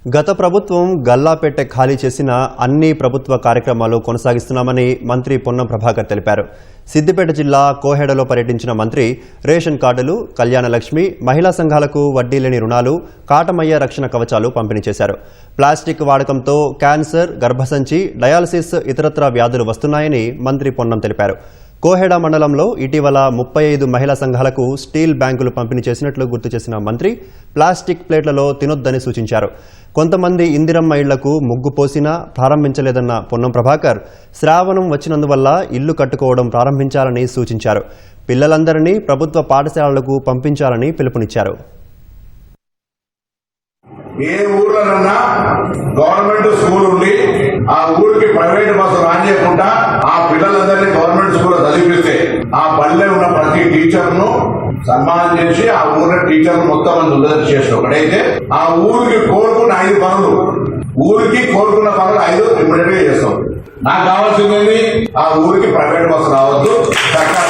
గత ప్రభుత్వం గల్లాపెట్టె ఖాళీ చేసిన అన్ని ప్రభుత్వ కార్యక్రమాలు కొనసాగిస్తున్నామని మంత్రి పొన్నం ప్రభాకర్ తెలిపారు. సిద్దిపేట జిల్లా కోహెడలో పర్యటించిన మంత్రి రేషన్ కార్డులు, కళ్యాణలక్ష్మి, మహిళా సంఘాలకు వడ్డీ లేని రుణాలు, కాటమయ్య రక్షణ కవచాలు పంపిణీ చేశారు. ప్లాస్టిక్ వాడకంతో క్యాన్సర్, గర్భసంచి, డయాలసిస్, ఇతరత్రా వ్యాధులు వస్తున్నాయని మంత్రి పొన్నం తెలిపారు. కోహెడ మండలంలో ఇటీవల 35 మహిళా సంఘాలకు స్టీల్ బ్యాంకులు పంపిణీ చేసినట్లు గుర్తు చేసిన మంత్రి ప్లాస్టిక్ ప్లేట్లలో తినొద్దని సూచించారు. కొంతమంది ఇందిరమ్మ ఇళ్లకు ముగ్గు పోసినా ప్రారంభించలేదన్న పొన్నం ప్రభాకర్ శ్రావణం వచ్చినందువల్ల ఇల్లు కట్టుకోవడం ప్రారంభించాలని సూచించారు. పిల్లలందరినీ ప్రభుత్వ పాఠశాలలకు పంపించాలని పిలుపునిచ్చారు. ఏ ఊర్లోనన్నా గవర్నమెంట్ స్కూల్ ఉండి ఆ ఊరికి ప్రైవేట్ బస్సు రానియకుండా ఆ పిల్లలందరినీ గవర్నమెంట్ స్కూల్ చదివిస్తే ఆ బడిలో ఉన్న ప్రతి టీచర్ ను సన్మానం చేసి ఆ ఊరిలో టీచర్లు మొత్తం మంది ఉండదని చేసిన ఒకటైతే ఆ ఊరికి కోరుకున్న 5 పనులు ఊరికి కోరుకున్న పనులు 5 ఇమ్మీడియట్ గా చేస్తాం. నాకు కావాల్సింది ఆ ఊరికి ప్రైవేట్ బస్సు రావద్దు, సర్కార్